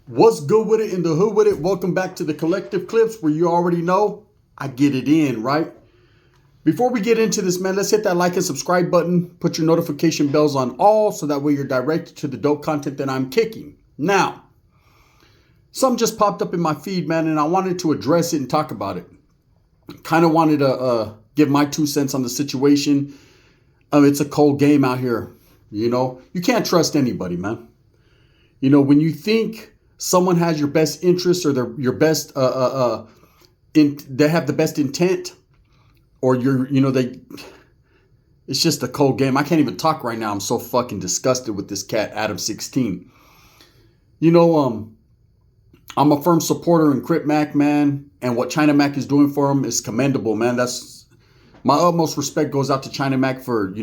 What's good with it in the hood with it? Welcome back to the Collective Clips where you already know I get it in, right? Before we get into this, man, let's hit that like and subscribe button. Put your notification bells on all so that way you're directed to the dope content that I'm kicking. Now, something just popped up in my feed, man, and I wanted to address it and talk about it. Kind of wanted to give my 2 cents on the situation. It's a cold game out here. You can't trust anybody, man. When you think someone has your best interest or your best they have the best intent, or it's just a cold game. I can't even talk right now. I'm so fucking disgusted with this cat, Adam 16. I'm a firm supporter in Cripmac, man, and what China Mac is doing for him is commendable, man. That's my utmost respect goes out to China Mac for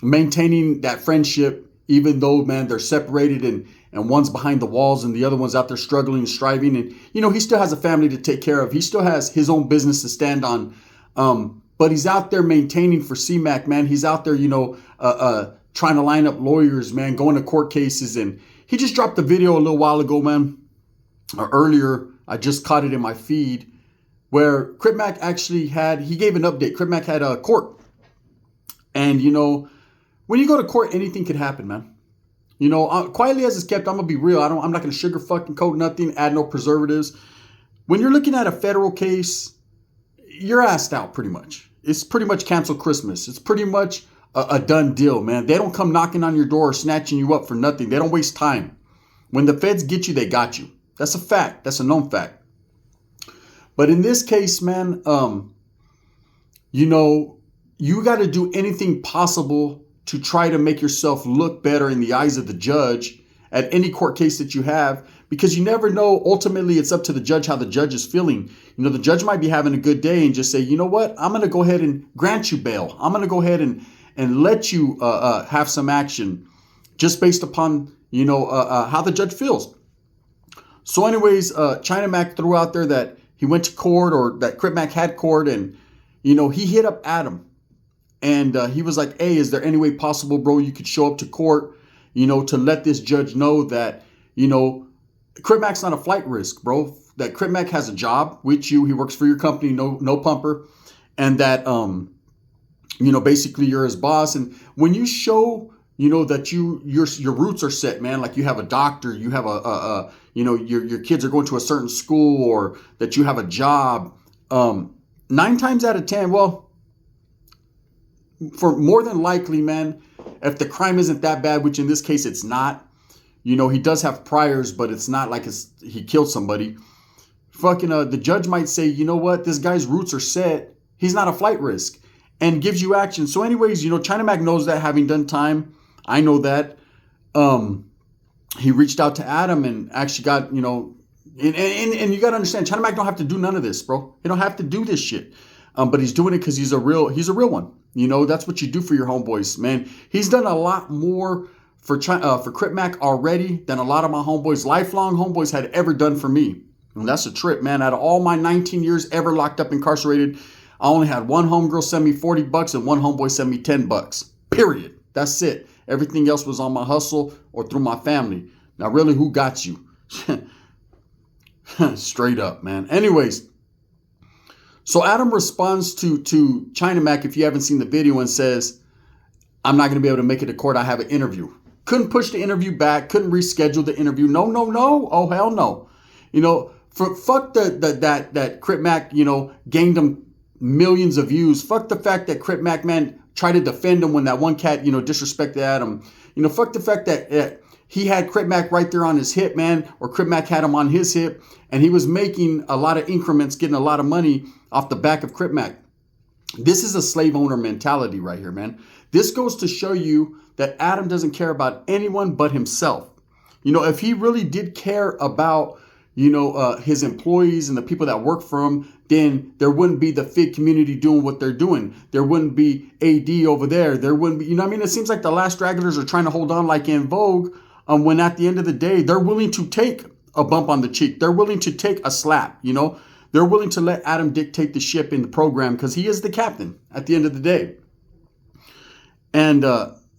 maintaining that friendship, even though, man, they're separated and one's behind the walls and the other one's out there struggling and striving. And, he still has a family to take care of. He still has his own business to stand on. But he's out there maintaining for CMAC, man. He's out there, trying to line up lawyers, man, going to court cases. And he just dropped a video a little while ago, man, or earlier. I just caught it in my feed where Cripmac he gave an update. Cripmac had a court. And, when you go to court, anything could happen, man. Quietly as it's kept, I'm going to be real. I'm not going to sugar fucking coat nothing, add no preservatives. When you're looking at a federal case, you're asked out pretty much. It's pretty much cancel Christmas. It's pretty much a done deal, man. They don't come knocking on your door or snatching you up for nothing. They don't waste time. When the feds get you, they got you. That's a fact. That's a known fact. But in this case, man, you got to do anything possible to try to make yourself look better in the eyes of the judge at any court case that you have, because you never know. Ultimately, it's up to the judge how the judge is feeling. The judge might be having a good day and just say, you know what, I'm going to go ahead and grant you bail. I'm going to go ahead and let you have some action just based upon, how the judge feels. So anyways, China Mac threw out there that he went to court, or that Cripmac had court, and, he hit up Adam. And he was like, hey, is there any way possible, bro, you could show up to court, to let this judge know that, Cripmac's not a flight risk, bro. That Cripmac has a job with you. He works for your company, no pumper. And that, basically you're his boss. And when you show, that your roots are set, man, like you have a doctor, you have your kids are going to a certain school, or that you have a job, 9 times out of 10, well, for more than likely, man, if the crime isn't that bad, which in this case it's not, he does have priors, but it's not like he killed somebody. Fucking the judge might say, you know what, this guy's roots are set. He's not a flight risk, and gives you action. So anyways, China Mac knows that, having done time. I know that. He reached out to Adam and actually got, and you got to understand, China Mac don't have to do none of this, bro. He don't have to do this shit. But he's doing it because he's a real one. That's what you do for your homeboys, man. He's done a lot more for Cripmac already than a lot of my homeboys, lifelong homeboys, had ever done for me. And that's a trip, man. Out of all my 19 years ever locked up, incarcerated, I only had one homegirl send me $40 and one homeboy send me $10. Period. That's it. Everything else was on my hustle or through my family. Now, really, who got you? Straight up, man. Anyways. So Adam responds to China Mac, if you haven't seen the video, and says, I'm not going to be able to make it to court. I have an interview. Couldn't push the interview back. Couldn't reschedule the interview. No. Oh, hell no. Fuck that Cripmac, gained him millions of views. Fuck the fact that Cripmac, man, tried to defend him when that one cat, disrespected Adam. Fuck the fact that he had Cripmac right there on his hip, man, or Cripmac had him on his hip, and he was making a lot of increments, getting a lot of money off the back of Cripmac. This is a slave owner mentality right here, man. This goes to show you that Adam doesn't care about anyone but himself. If he really did care about, his employees and the people that work for him, then there wouldn't be the FIG community doing what they're doing. There wouldn't be AD over there. There wouldn't be, it seems like the last stragglers are trying to hold on like En Vogue, when at the end of the day, they're willing to take a bump on the cheek. They're willing to take a slap, They're willing to let Adam dictate the ship in the program because he is the captain at the end of the day. And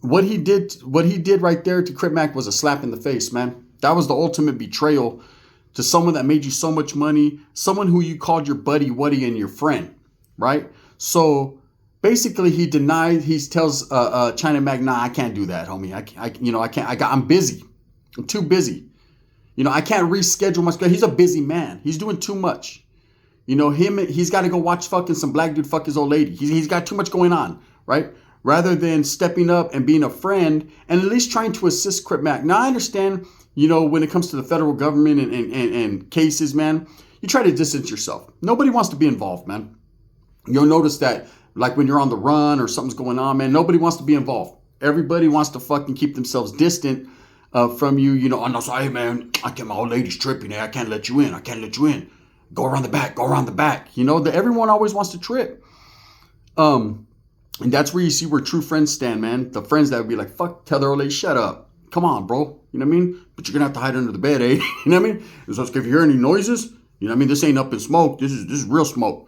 what he did right there to Cripmac was a slap in the face, man. That was the ultimate betrayal to someone that made you so much money, someone who you called your buddy, Wuddy, and your friend, right? So basically, he tells China Mac, nah, I can't do that, homie. I'm busy. I'm too busy. I can't reschedule my schedule. He's a busy man. He's doing too much. He's got to go watch fucking some black dude fuck his old lady. He's got too much going on, right? Rather than stepping up and being a friend and at least trying to assist Cripmac. Now, I understand, when it comes to the federal government and cases, man, you try to distance yourself. Nobody wants to be involved, man. You'll notice that, like when you're on the run or something's going on, man, nobody wants to be involved. Everybody wants to fucking keep themselves distant from you. And I say, hey, man, my old lady's tripping. I can't let you in. I can't let you in. Go around the back. Go around the back. Everyone always wants to trip. And that's where you see where true friends stand, man. The friends that would be like, fuck, tell their old lady, shut up. Come on, bro. You know what I mean? But you're going to have to hide under the bed, eh? You know what I mean? So if you hear any noises, you know what I mean? This ain't up in smoke. This is real smoke.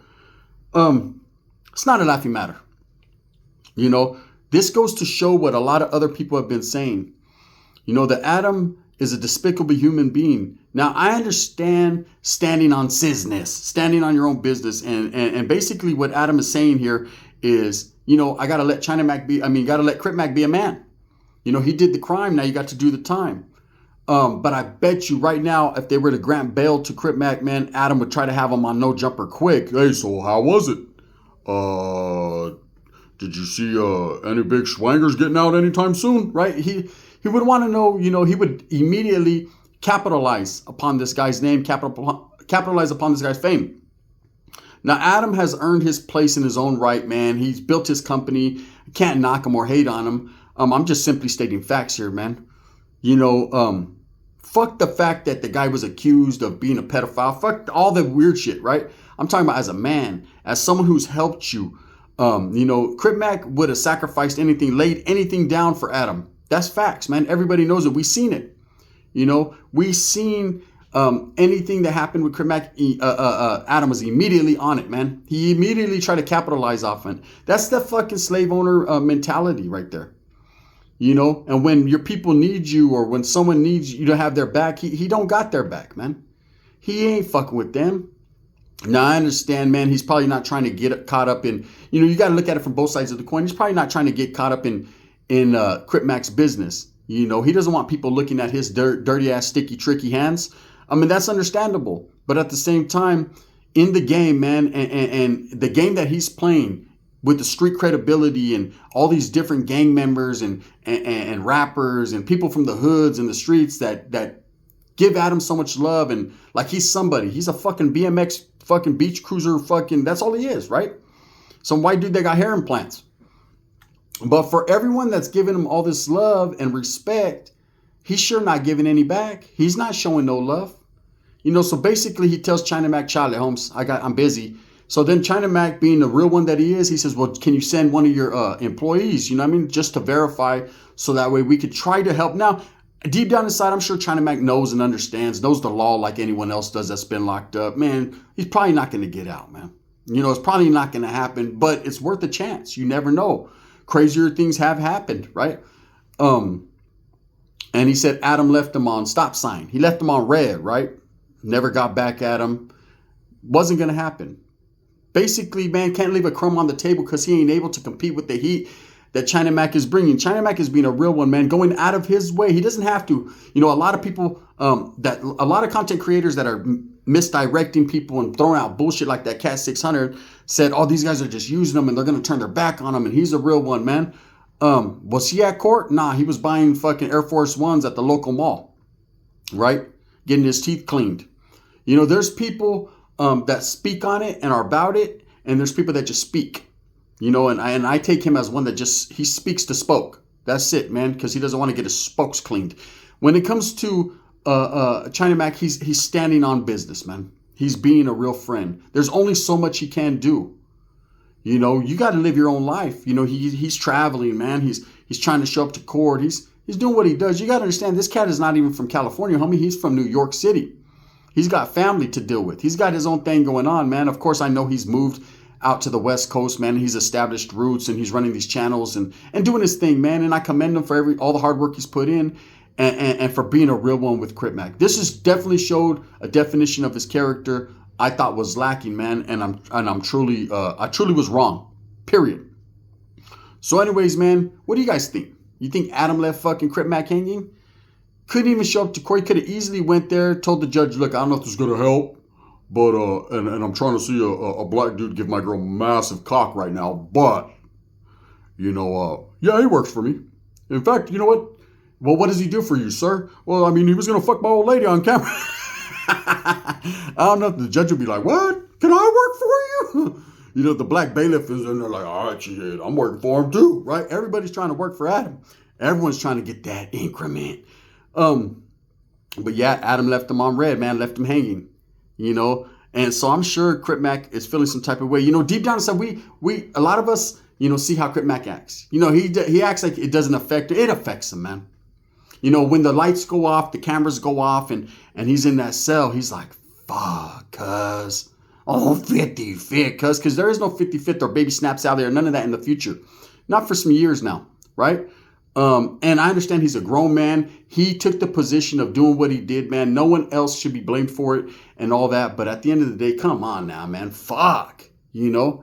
It's not a laughing matter. This goes to show what a lot of other people have been saying. That Adam is a despicable human being. Now, I understand standing on business, standing on your own business. And basically what Adam is saying here is, I got to let got to let Cripmac be a man. He did the crime. Now you got to do the time. But I bet you right now, if they were to grant bail to Cripmac, man, Adam would try to have him on no jumper quick. Hey, so how was it? Did you see any big swangers getting out anytime soon? Right? He would want to know, he would immediately capitalize upon this guy's name, capitalize upon this guy's fame. Now, Adam has earned his place in his own right, man. He's built his company. Can't knock him or hate on him. I'm just simply stating facts here, man. Fuck the fact that the guy was accused of being a pedophile. Fuck all the weird shit, right? I'm talking about as a man, as someone who's helped you. Cripmac would have sacrificed anything, laid anything down for Adam. That's facts, man. Everybody knows it. We seen it. We seen anything that happened with Cripmac. Adam was immediately on it, man. He immediately tried to capitalize off it. That's the fucking slave owner mentality right there. And when your people need you or when someone needs you to have their back, he don't got their back, man. He ain't fucking with them. Now, I understand, man, he's probably not trying to get caught up in, you got to look at it from both sides of the coin. He's probably not trying to get caught up in Cripmac's business. He doesn't want people looking at his dirty ass, sticky, tricky hands. That's understandable. But at the same time, in the game, man, and the game that he's playing with the street credibility and all these different gang members and rappers and people from the hoods and the streets that give Adam so much love and like he's somebody. He's a fucking BMX fucking beach cruiser fucking, that's all he is, right? Some white dude that got hair implants. But for everyone that's giving him all this love and respect, he's sure not giving any back. He's not showing no love. So basically he tells China Mac, Charlie Holmes, I'm busy. So then China Mac, being the real one that he is, he says, well, can you send one of your employees, just to verify so that way we could try to help. Now, deep down inside, I'm sure China Mac knows and understands, knows the law like anyone else does that's been locked up. Man, he's probably not going to get out, man. It's probably not going to happen, but it's worth a chance. You never know. Crazier things have happened, right? And he said Adam left him on stop sign. He left him on red, right? Never got back at him. Wasn't going to happen. Basically, man, can't leave a crumb on the table because he ain't able to compete with the heat that China Mac is bringing. China Mac is being a real one, man, going out of his way. He doesn't have to. A lot of people, a lot of content creators that are misdirecting people and throwing out bullshit like that Cat 600 said, oh, these guys are just using them and they're going to turn their back on him and he's a real one, man. Was he at court? Nah, he was buying fucking Air Force Ones at the local mall, right? Getting his teeth cleaned. There's people that speak on it and are about it, and there's people that just speak. And I take him as one that he speaks to spoke. That's it, man, because he doesn't want to get his spokes cleaned. When it comes to China Mac, he's standing on business, man. He's being a real friend. There's only so much he can do. You got to live your own life. He's traveling, man. He's trying to show up to court. He's doing what he does. You got to understand, this cat is not even from California, homie. He's from New York City. He's got family to deal with. He's got his own thing going on, man. Of course, I know he's moved out to the West Coast, man. He's established roots and he's running these channels and doing his thing, man. And I commend him for all the hard work he's put in. and for being a real one with Cripmac. This is definitely showed a definition of his character I thought was lacking, man, and I'm truly I truly was wrong. Period. So anyways, man, what do you guys think? You think Adam left fucking Cripmac hanging? Couldn't even show up to court. Could have easily went there, told the judge, look, I don't know if this is gonna help, but and I'm trying to see a black dude give my girl massive cock right now, but yeah, he works for me. In fact, you know what? Well, what does he do for you, sir? Well, I mean, he was gonna fuck my old lady on camera. I don't know if the judge would be like, what? Can I work for you? The black bailiff is in there like, all right, shit, I'm working for him too, right? Everybody's trying to work for Adam. Everyone's trying to get that increment. But yeah, Adam left him on red, man, left him hanging, And so I'm sure Cripmac is feeling some type of way. Deep down inside, a lot of us, see how Cripmac acts. He acts like it doesn't affect him. It affects him, man. When the lights go off, the cameras go off, and he's in that cell, he's like, fuck, cuz. Oh, 50-50, cuz. Because there is no 50-50 or baby snaps out there. None of that in the future. Not for some years now, right? And I understand he's a grown man. He took the position of doing what he did, man. No one else should be blamed for it and all that. But at the end of the day, come on now, man. Fuck.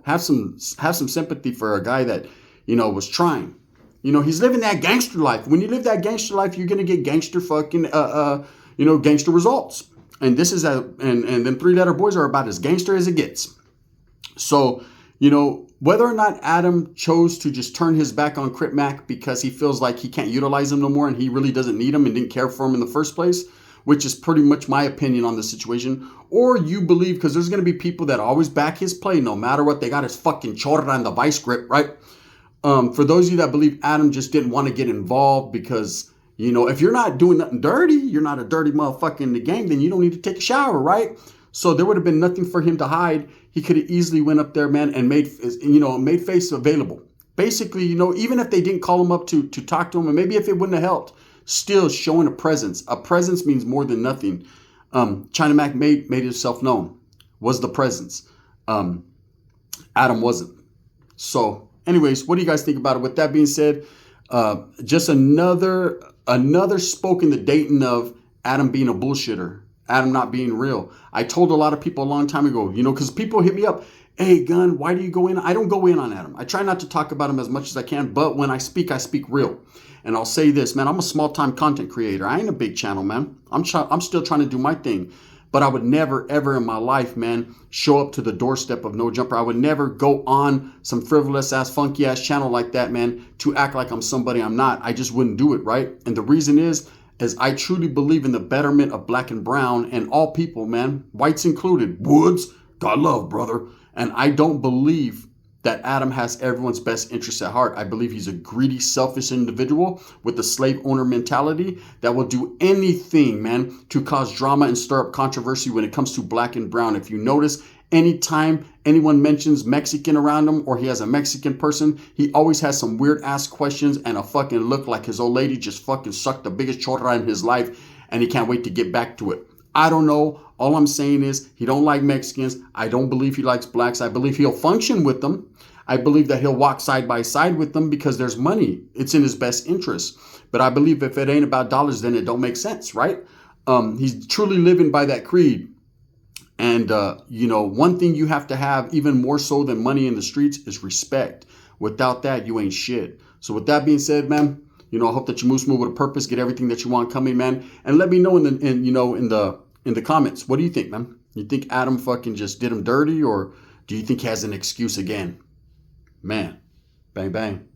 Have some sympathy for a guy that, was trying. He's living that gangster life. When you live that gangster life, you're going to get gangster fucking, gangster results. And this is and then 3-letter boys are about as gangster as it gets. So, whether or not Adam chose to just turn his back on Cripmac because he feels like he can't utilize him no more and he really doesn't need him and didn't care for him in the first place, which is pretty much my opinion on the situation, or you believe, because there's going to be people that always back his play no matter what, they got his fucking chorra in the vice grip, right? For those of you that believe Adam just didn't want to get involved because, if you're not doing nothing dirty, you're not a dirty motherfucker in the game, then you don't need to take a shower, right? So there would have been nothing for him to hide. He could have easily went up there, man, and made face available. Basically, even if they didn't call him up to talk to him, and maybe if it wouldn't have helped, still showing a presence. A presence means more than nothing. China Mac made himself known, was the presence. Adam wasn't. So anyways, what do you guys think about it? With that being said, just another spoke in the Dayton of Adam being a bullshitter. Adam not being real. I told a lot of people a long time ago, because people hit me up. Hey, Gun, why do you go in? I don't go in on Adam. I try not to talk about him as much as I can, but when I speak real. And I'll say this, man, I'm a small-time content creator. I ain't a big channel, man. I'm still trying to do my thing. But I would never, ever in my life, man, show up to the doorstep of No Jumper. I would never go on some frivolous-ass, funky-ass channel like that, man, to act like I'm somebody I'm not. I just wouldn't do it, right? And the reason is I truly believe in the betterment of black and brown and all people, man, whites included. Woods, God love, brother. And I don't believe that Adam has everyone's best interests at heart. I believe he's a greedy, selfish individual with a slave owner mentality that will do anything, man, to cause drama and stir up controversy when it comes to black and brown. If you notice, anytime anyone mentions Mexican around him or he has a Mexican person, he always has some weird ass questions and a fucking look like his old lady just fucking sucked the biggest chorra in his life and he can't wait to get back to it. I don't know. All I'm saying is he don't like Mexicans. I don't believe he likes blacks. I believe he'll function with them. I believe that he'll walk side by side with them because there's money. It's in his best interest. But I believe if it ain't about dollars, then it don't make sense, right? He's truly living by that creed. And, one thing you have to have even more so than money in the streets is respect. Without that, you ain't shit. So with that being said, man, I hope that you move smooth with a purpose, get everything that you want coming, man. And let me know in the comments. What do you think, man? You think Adam fucking just did him dirty, or do you think he has an excuse again? Man, bang, bang.